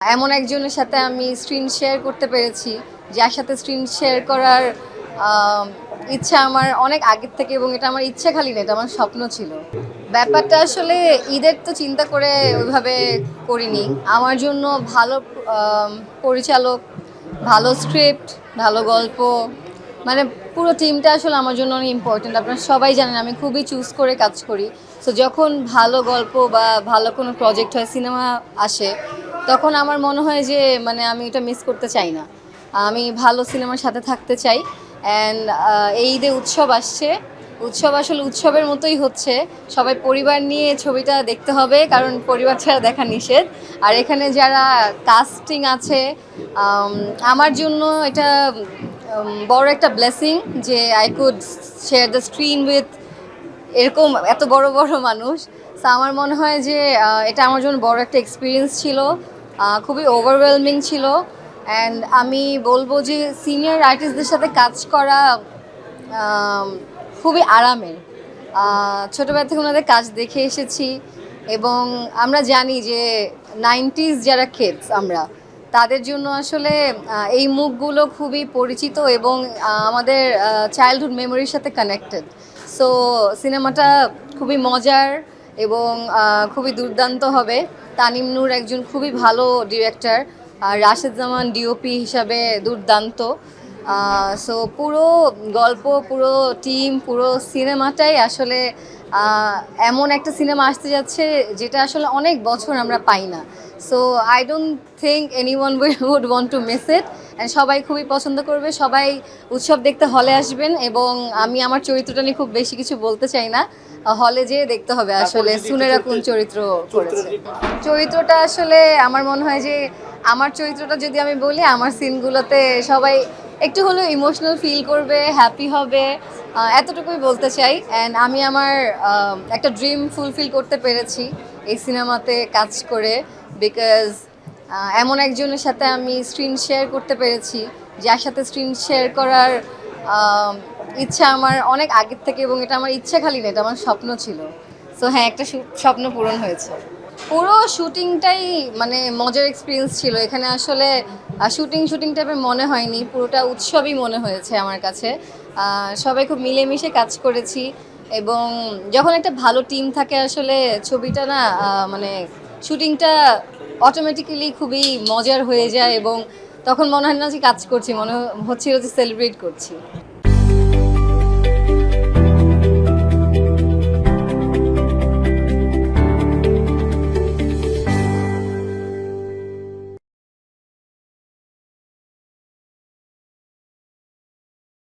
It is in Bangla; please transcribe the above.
এমন একজনের সাথে আমি স্ক্রিন শেয়ার করতে পেরেছি, যার সাথে স্ক্রিন শেয়ার করার আম ইচ্ছা আমার অনেক আগের থেকে, এবং এটা আমার ইচ্ছা খালি না, এটা আমার স্বপ্ন ছিল। ব্যাপারটা আসলে ঈদের তো চিন্তা করে ওইভাবে করিনি। আমার জন্য ভালো পরিচালক, ভালো স্ক্রিপ্ট, ভালো গল্প, মানে পুরো টিমটা আসলে আমার জন্য অনেক ইম্পর্ট্যান্ট। আপনারা সবাই জানেন আমি খুবই চুজ করে কাজ করি। সো যখন ভালো গল্প বা ভালো কোনো প্রজেক্ট হয়, সিনেমা আসে, তখন আমার মনে হয় যে মানে আমি এটা মিস করতে চাই না। আমি ভালো সিনেমার সাথে থাকতে চাই। অ্যান্ড এই ঈদে উৎসব আসছে। উৎসব আসলে উৎসবের মতোই হচ্ছে। সবাই পরিবার নিয়ে ছবিটা দেখতে হবে, কারণ পরিবার ছাড়া দেখা নিষেধ। আর এখানে যারা কাস্টিং আছে, আম, আমার জন্য এটা বড় একটা ব্লেসিং যে I could share the screen with এরকম এত বড় বড় মানুষ। তো আমার মনে হয় যে এটা আমার জন্য বড় একটা এক্সপিরিয়েন্স ছিল, খুবই ওভারওয়েলমিং ছিল। অ্যান্ড আমি বলবো যে সিনিয়র আর্টিস্টদের সাথে কাজ করা আম, খুবই আরামের। ছোটোবেলা থেকে ওনাদের কাজ দেখে এসেছি, এবং আমরা জানি যে 90s যারা কিডস আমরা, তাদের জন্য আসলে এই মুখগুলো খুবই পরিচিত, এবং আমাদের চাইল্ডহুড মেমোরির সাথে কানেক্টেড। সো সিনেমাটা খুবই মজার এবং খুবই দুর্দান্ত হবে। তানিম নূর একজন খুবই ভালো ডিরেক্টর, আর রাশেদ জামান ডিওপি হিসাবে দুর্দান্ত। সো পুরো গল্প, পুরো টিম, পুরো সিনেমাটাই আসলে এমন একটা সিনেমা আসতে যাচ্ছে যেটা আসলে অনেক বছর আমরা পাই না। So I don't think anyone would want to miss it. And সবাই খুবই পছন্দ করবে, সবাই উৎসব দেখতে হলে আসবেন। এবং আমি আমার চরিত্রটা নিয়ে খুব বেশি কিছু বলতে চাই না, হলে যেয়ে দেখতে হবে আসলে সুনেরা কোন চরিত্র করেছে। চরিত্রটা আসলে আমার মনে হয় যে আমার চরিত্রটা যদি আমি বলি, আমার সিনগুলোতে সবাই একটু হলেও ইমোশনাল ফিল করবে, হ্যাপি হবে, এতটুকুই বলতে চাই। অ্যান্ড আমি আমার একটা ড্রিম ফুলফিল করতে পেরেছি এই সিনেমাতে কাজ করে, বিকজ এমন একজনের সাথে আমি স্ক্রিন শেয়ার করতে পেরেছি, যার সাথে স্ক্রিন শেয়ার করার আম, ইচ্ছা আমার অনেক আগের থেকে, এবং এটা আমার ইচ্ছা খালি না, এটা আমার স্বপ্ন ছিল। সো হ্যাঁ, একটা স্বপ্ন পূরণ হয়েছে। পুরো শুটিংটাই মানে মজার এক্সপিরিয়েন্স ছিল। এখানে আসলে শুটিং শুটিং টাইপের মনে হয়নি, পুরোটা উৎসবই মনে হয়েছে আমার কাছে। সবাই খুব মিলেমিশে কাজ করেছি, এবং যখন একটা ভালো টিম থাকে আসলে ছবিটা না মানে শুটিংটা অটোমেটিক্যালি খুবই মজার হয়ে যায়, এবং তখন মনে হয় না যে কাজ করছি, মনে হচ্ছিল যে সেলিব্রেট করছি।